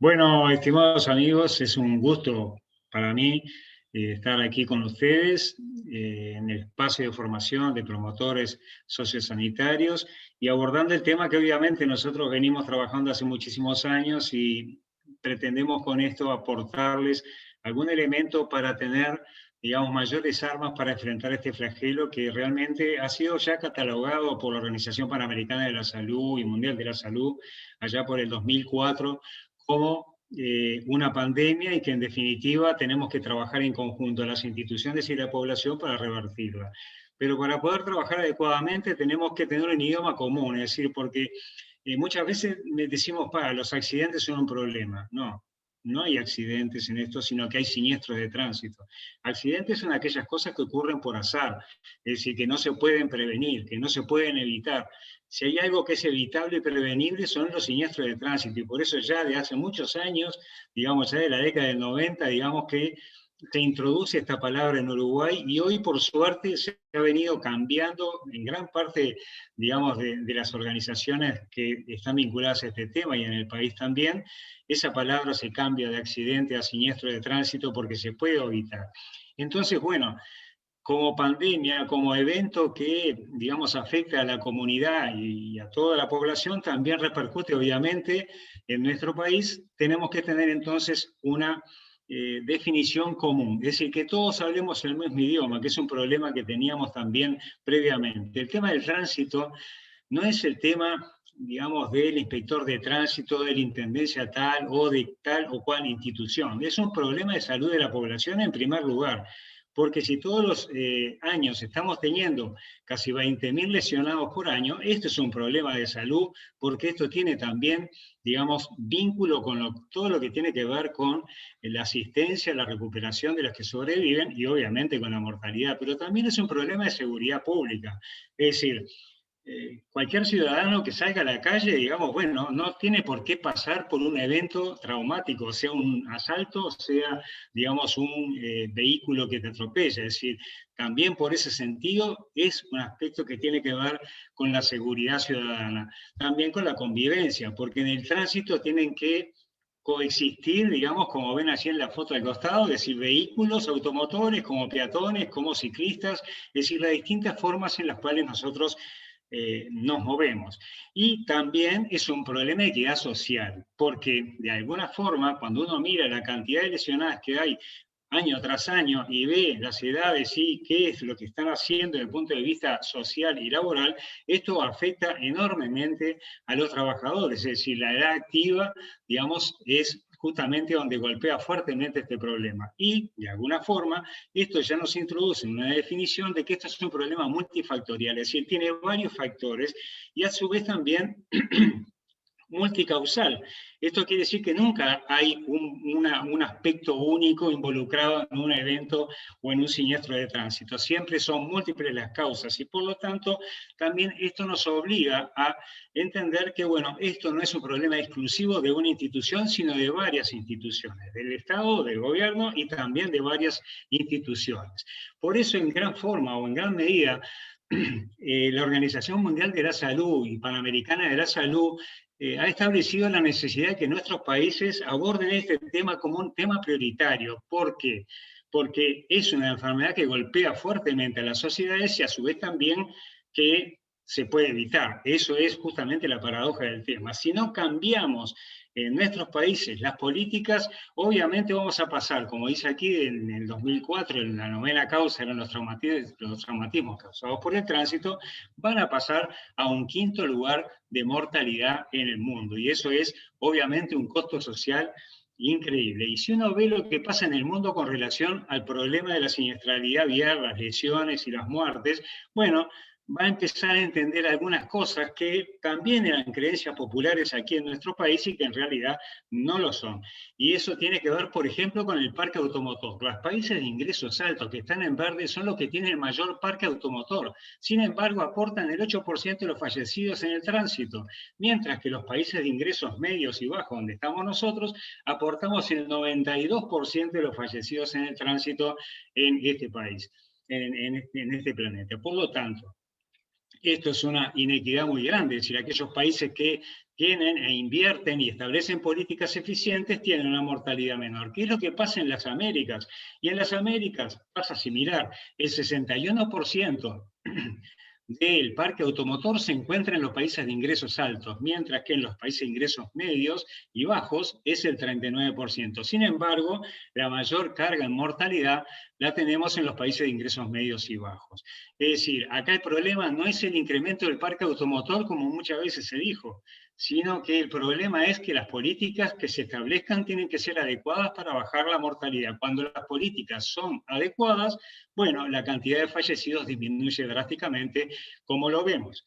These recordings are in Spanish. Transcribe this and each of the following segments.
Bueno, estimados amigos, es un gusto para mí estar aquí con ustedes en el espacio de formación de promotores sociosanitarios y abordando el tema que obviamente nosotros venimos trabajando hace muchísimos años y pretendemos con esto aportarles algún elemento para tener, digamos, mayores armas para enfrentar este flagelo que realmente ha sido ya catalogado por la Organización Panamericana de la Salud y Mundial de la Salud allá por el 2004 como una pandemia y que en definitiva tenemos que trabajar en conjunto las instituciones y la población para revertirla. Pero para poder trabajar adecuadamente tenemos que tener un idioma común, es decir, porque muchas veces decimos, los accidentes son un problema. No, no hay accidentes en esto, sino que hay siniestros de tránsito. Accidentes son aquellas cosas que ocurren por azar, es decir, que no se pueden prevenir, que no se pueden evitar. Si hay algo que es evitable y prevenible son los siniestros de tránsito, y por eso ya de hace muchos años, digamos ya de la década del 90, digamos que se introduce esta palabra en Uruguay y hoy por suerte se ha venido cambiando en gran parte, digamos, de las organizaciones que están vinculadas a este tema y en el país también, esa palabra se cambia de accidente a siniestro de tránsito porque se puede evitar. Entonces, bueno, como pandemia, como evento que, digamos, afecta a la comunidad y a toda la población, también repercute obviamente en nuestro país, tenemos que tener entonces una definición común, es decir, que todos hablemos el mismo idioma, que es un problema que teníamos también previamente. El tema del tránsito no es el tema, digamos, del inspector de tránsito, de la intendencia tal o cual institución. Es un problema de salud de la población en primer lugar, porque si todos los años estamos teniendo casi 20.000 lesionados por año, esto es un problema de salud, porque esto tiene también, digamos, vínculo con todo lo que tiene que ver con la asistencia, la recuperación de los que sobreviven y obviamente con la mortalidad, pero también es un problema de seguridad pública. Es decir, cualquier ciudadano que salga a la calle, digamos, bueno, no tiene por qué pasar por un evento traumático, sea un asalto, sea, digamos, un vehículo que te atropella. Es decir, también por ese sentido es un aspecto que tiene que ver con la seguridad ciudadana, también con la convivencia, porque en el tránsito tienen que coexistir, digamos, como ven allí en la foto del costado, es decir, vehículos, automotores, como peatones, como ciclistas, es decir, las distintas formas en las cuales nosotros nos movemos. Y también es un problema de equidad social, porque de alguna forma, cuando uno mira la cantidad de lesionadas que hay año tras año y ve las edades y qué es lo que están haciendo desde el punto de vista social y laboral, esto afecta enormemente a los trabajadores, es decir, la edad activa, digamos, es justamente donde golpea fuertemente este problema. Y, de alguna forma, esto ya nos introduce en una definición de que esto es un problema multifactorial, es decir, tiene varios factores y a su vez también multicausal. Esto quiere decir que nunca hay un aspecto único involucrado en un evento o en un siniestro de tránsito. Siempre son múltiples las causas y por lo tanto también esto nos obliga a entender que, bueno, esto no es un problema exclusivo de una institución, sino de varias instituciones, del Estado, del gobierno y también de varias instituciones. Por eso, en gran forma o en gran medida, la Organización Mundial de la Salud y Panamericana de la Salud ha establecido la necesidad de que nuestros países aborden este tema como un tema prioritario. ¿Por qué? Porque es una enfermedad que golpea fuertemente a las sociedades y a su vez también que se puede evitar. Eso es justamente la paradoja del tema. Si no cambiamos en nuestros países las políticas, obviamente vamos a pasar, como dice aquí en el 2004, en la novena causa eran los traumatismos causados por el tránsito, van a pasar a un quinto lugar de mortalidad en el mundo. Y eso es obviamente un costo social increíble. Y si uno ve lo que pasa en el mundo con relación al problema de la siniestralidad vial, las lesiones y las muertes, bueno, va a empezar a entender algunas cosas que también eran creencias populares aquí en nuestro país y que en realidad no lo son. Y eso tiene que ver, por ejemplo, con el parque automotor. Los países de ingresos altos que están en verde son los que tienen el mayor parque automotor. Sin embargo, aportan el 8% de los fallecidos en el tránsito, mientras que los países de ingresos medios y bajos, donde estamos nosotros, aportamos el 92% de los fallecidos en el tránsito en este país, en este planeta. Por lo tanto, esto es una inequidad muy grande, es decir, aquellos países que tienen e invierten y establecen políticas eficientes tienen una mortalidad menor. ¿Qué es lo que pasa en las Américas? Y en las Américas pasa similar, el 61% del parque automotor se encuentra en los países de ingresos altos, mientras que en los países de ingresos medios y bajos es el 39%. Sin embargo, la mayor carga en mortalidad la tenemos en los países de ingresos medios y bajos. Es decir, acá el problema no es el incremento del parque automotor, como muchas veces se dijo, sino que el problema es que las políticas que se establezcan tienen que ser adecuadas para bajar la mortalidad. Cuando las políticas son adecuadas, bueno, la cantidad de fallecidos disminuye drásticamente, como lo vemos.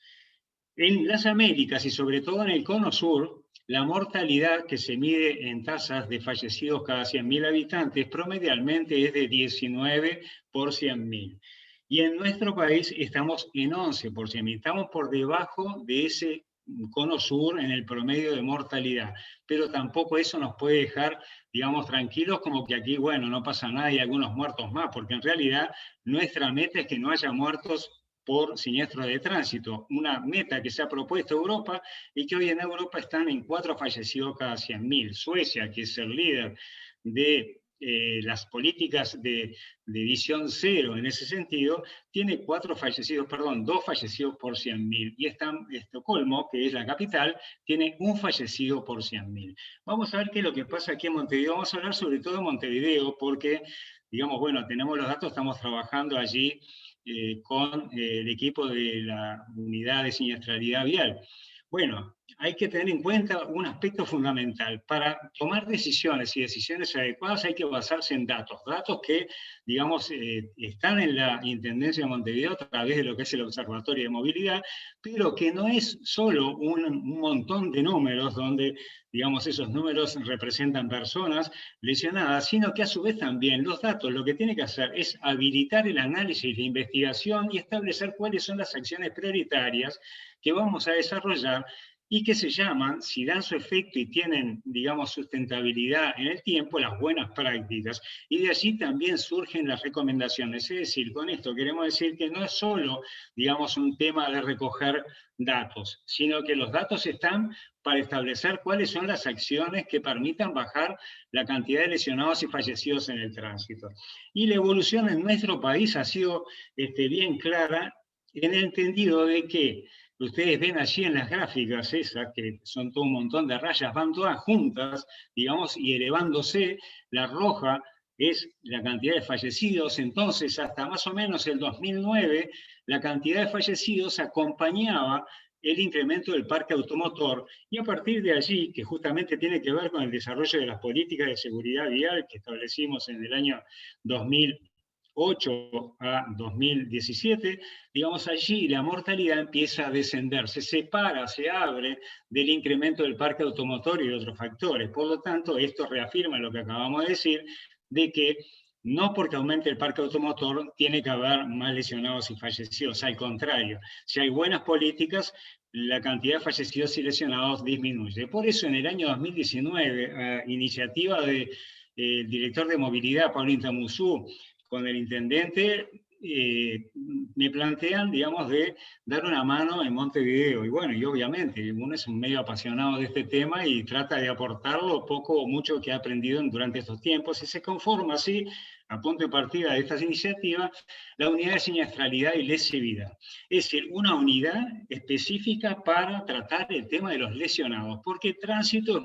En las Américas y sobre todo en el Cono Sur, la mortalidad que se mide en tasas de fallecidos cada 100.000 habitantes promedialmente es de 19 por 100.000. Y en nuestro país estamos en 11 por 100.000. Estamos por debajo de ese Cono Sur en el promedio de mortalidad. Pero tampoco eso nos puede dejar, digamos, tranquilos como que aquí, bueno, no pasa nada y algunos muertos más, porque en realidad nuestra meta es que no haya muertos por siniestros de tránsito, una meta que se ha propuesto Europa y que hoy en Europa están en 4 fallecidos cada 100.000. Suecia, que es el líder de las políticas de visión cero en ese sentido, tiene 2 fallecidos por 100.000. Y Estocolmo, que es la capital, tiene 1 fallecido por 100.000. Vamos a ver qué es lo que pasa aquí en Montevideo. Vamos a hablar sobre todo de Montevideo porque, digamos, bueno, tenemos los datos, estamos trabajando allí con el equipo de la unidad de siniestralidad vial. Bueno, hay que tener en cuenta un aspecto fundamental. Para tomar decisiones y decisiones adecuadas hay que basarse en datos. Datos que, digamos, están en la Intendencia de Montevideo a través de lo que es el Observatorio de Movilidad, pero que no es solo un montón de números donde, digamos, esos números representan personas lesionadas, sino que a su vez también los datos lo que tiene que hacer es habilitar el análisis, la investigación y establecer cuáles son las acciones prioritarias que vamos a desarrollar y que se llaman, si dan su efecto y tienen, digamos, sustentabilidad en el tiempo, las buenas prácticas. Y de allí también surgen las recomendaciones. Es decir, con esto queremos decir que no es solo, digamos, un tema de recoger datos, sino que los datos están para establecer cuáles son las acciones que permitan bajar la cantidad de lesionados y fallecidos en el tránsito. Y la evolución en nuestro país ha sido bien clara en el entendido de que ustedes ven allí en las gráficas esas, que son todo un montón de rayas, van todas juntas, digamos, y elevándose. La roja es la cantidad de fallecidos, entonces hasta más o menos el 2009 la cantidad de fallecidos acompañaba el incremento del parque automotor, y a partir de allí, que justamente tiene que ver con el desarrollo de las políticas de seguridad vial que establecimos en el año 2008 a 2017, digamos, allí la mortalidad empieza a descender, se separa, se abre del incremento del parque automotor y de otros factores. Por lo tanto, esto reafirma lo que acabamos de decir, de que no porque aumente el parque automotor tiene que haber más lesionados y fallecidos, al contrario, si hay buenas políticas, la cantidad de fallecidos y lesionados disminuye. Por eso en el año 2019, a iniciativa del director de movilidad, Paulín Tamuzú, con el intendente, me plantean, digamos, de dar una mano en Montevideo. Y bueno, y obviamente, uno es un medio apasionado de este tema y trata de aportar lo poco o mucho que ha aprendido durante estos tiempos, y se conforma así, a punto de partida de estas iniciativas, la unidad de siniestralidad y lesividad. Es decir, una unidad específica para tratar el tema de los lesionados, porque tránsito es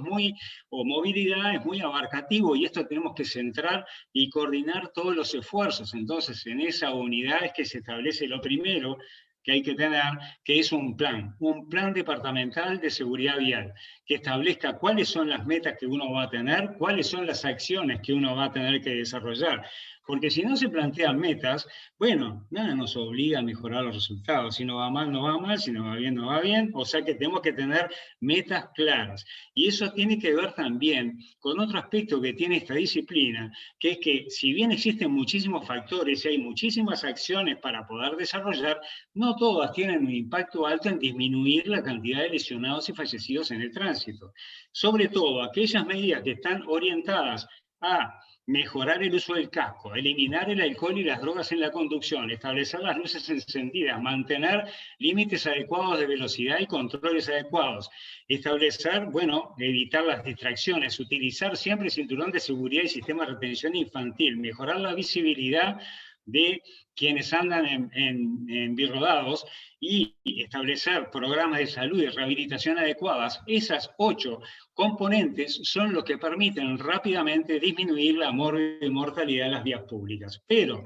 o movilidad es muy abarcativo, y esto tenemos que centrar y coordinar todos los esfuerzos. Entonces, en esa unidad es que se establece lo primero que hay que tener, que es un plan departamental de seguridad vial, que establezca cuáles son las metas que uno va a tener, cuáles son las acciones que uno va a tener que desarrollar. Porque si no se plantean metas, bueno, nada nos obliga a mejorar los resultados. Si no va mal, no va mal, si no va bien, no va bien. O sea que tenemos que tener metas claras. Y eso tiene que ver también con otro aspecto que tiene esta disciplina, que es que si bien existen muchísimos factores y hay muchísimas acciones para poder desarrollar, no todas tienen un impacto alto en disminuir la cantidad de lesionados y fallecidos en el tránsito. Sobre todo aquellas medidas que están orientadas a, mejorar el uso del casco, eliminar el alcohol y las drogas en la conducción, establecer las luces encendidas, mantener límites adecuados de velocidad y controles adecuados, establecer, bueno, evitar las distracciones, utilizar siempre cinturón de seguridad y sistema de retención infantil, mejorar la visibilidad de quienes andan en birrodados y establecer programas de salud y rehabilitación adecuadas. Esas 8 componentes son los que permiten rápidamente disminuir la mortalidad de las vías públicas. Pero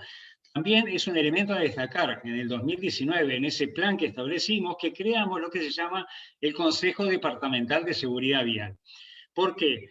también es un elemento a destacar en el 2019, en ese plan que establecimos, que creamos lo que se llama el Consejo Departamental de Seguridad Vial. ¿Por qué?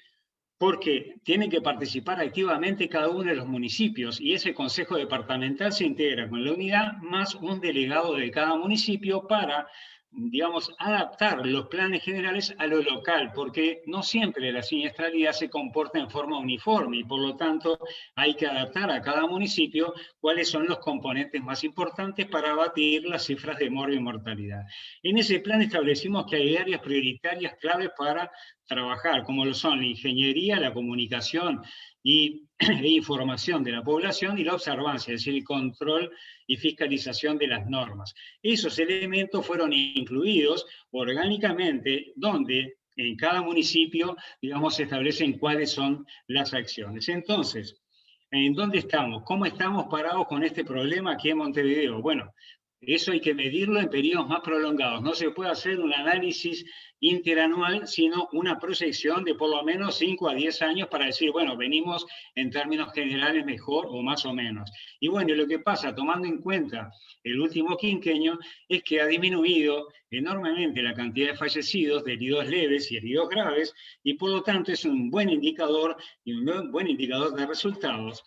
Porque tienen que participar activamente cada uno de los municipios y ese consejo departamental se integra con la unidad más un delegado de cada municipio para, digamos, adaptar los planes generales a lo local, porque no siempre la siniestralidad se comporta en forma uniforme y por lo tanto hay que adaptar a cada municipio cuáles son los componentes más importantes para abatir las cifras de muerte y mortalidad. En ese plan establecimos que hay áreas prioritarias claves para trabajar, como lo son la ingeniería, la comunicación e información de la población y la observancia, es decir, el control y fiscalización de las normas. Esos elementos fueron incluidos orgánicamente donde en cada municipio, digamos, se establecen cuáles son las acciones. Entonces, ¿en dónde estamos? ¿Cómo estamos parados con este problema aquí en Montevideo? Bueno, eso hay que medirlo en periodos más prolongados. No se puede hacer un análisis interanual, sino una proyección de por lo menos 5 a 10 años para decir, bueno, venimos en términos generales mejor o más o menos. Y bueno, lo que pasa, tomando en cuenta el último quinquenio, es que ha disminuido enormemente la cantidad de fallecidos, de heridos leves y heridos graves, y por lo tanto es un buen indicador y un buen indicador de resultados.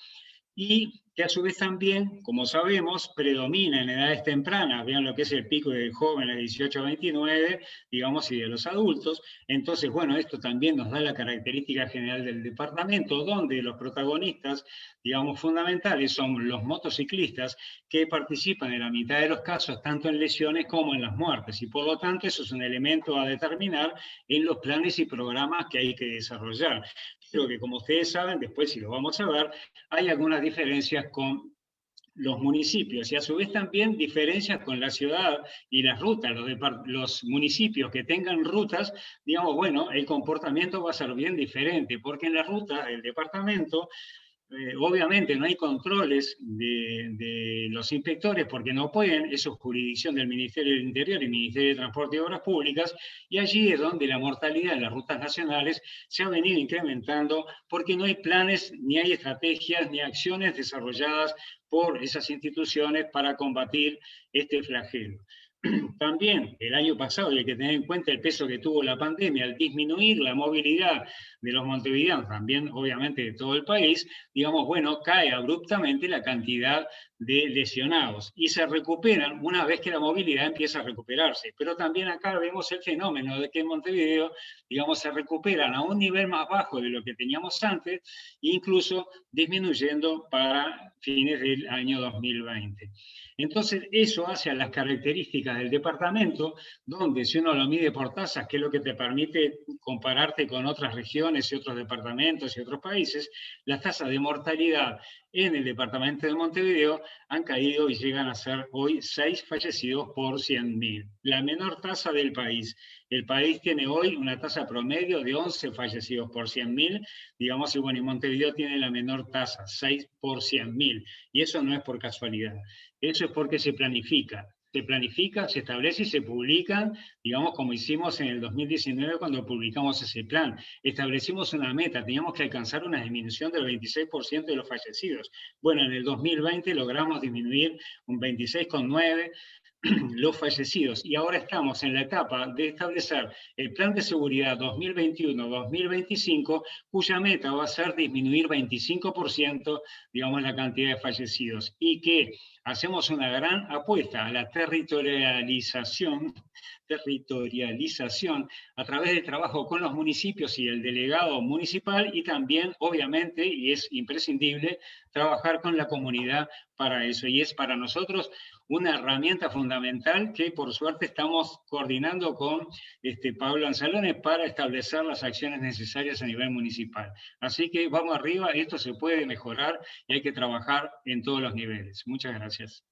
Y que a su vez también, como sabemos, predomina en edades tempranas, vean lo que es el pico de jóvenes de 18 a 29, digamos, y de los adultos. Entonces, bueno, esto también nos da la característica general del departamento, donde los protagonistas, digamos, fundamentales son los motociclistas, que participan en la mitad de los casos, tanto en lesiones como en las muertes. Y por lo tanto, eso es un elemento a determinar en los planes y programas que hay que desarrollar. Creo que, como ustedes saben, después si lo vamos a ver, hay algunas diferencias con los municipios y a su vez también diferencias con la ciudad y las rutas. Los municipios que tengan rutas, digamos, bueno, el comportamiento va a ser bien diferente, porque en las rutas del departamento, obviamente no hay controles de los inspectores porque no pueden, eso es jurisdicción del Ministerio del Interior y Ministerio de Transporte y Obras Públicas, y allí es donde la mortalidad en las rutas nacionales se ha venido incrementando porque no hay planes, ni hay estrategias, ni acciones desarrolladas por esas instituciones para combatir este flagelo. También el año pasado, y hay que tener en cuenta el peso que tuvo la pandemia al disminuir la movilidad de los montevideanos, también obviamente de todo el país, digamos, bueno, cae abruptamente la cantidad de lesionados y se recuperan una vez que la movilidad empieza a recuperarse. Pero también acá vemos el fenómeno de que en Montevideo, digamos, se recuperan a un nivel más bajo de lo que teníamos antes, incluso disminuyendo para fines del año 2020. Entonces, eso hace a las características del departamento, donde si uno lo mide por tasas, que es lo que te permite compararte con otras regiones y otros departamentos y otros países, las tasas de mortalidad en el departamento de Montevideo han caído y llegan a ser hoy 6 fallecidos por 100.000. La menor tasa del país. El país tiene hoy una tasa promedio de 11 fallecidos por 100.000, digamos, y bueno, y Montevideo tiene la menor tasa, 6 por 100.000. Y eso no es por casualidad. Eso es porque se planifica, se establece y se publican, digamos, como hicimos en el 2019 cuando publicamos ese plan. Establecimos una meta, teníamos que alcanzar una disminución del 26% de los fallecidos. Bueno, en el 2020 logramos disminuir un 26,9% los fallecidos. Y ahora estamos en la etapa de establecer el plan de seguridad 2021-2025, cuya meta va a ser disminuir 25%, digamos, la cantidad de fallecidos. Y que hacemos una gran apuesta a la territorialización territorialización a través del trabajo con los municipios y el delegado municipal, y también, obviamente, y es imprescindible, trabajar con la comunidad para eso. Y es para nosotros una herramienta fundamental que por suerte estamos coordinando con Pablo Anzalone para establecer las acciones necesarias a nivel municipal. Así que vamos arriba, esto se puede mejorar y hay que trabajar en todos los niveles. Muchas gracias.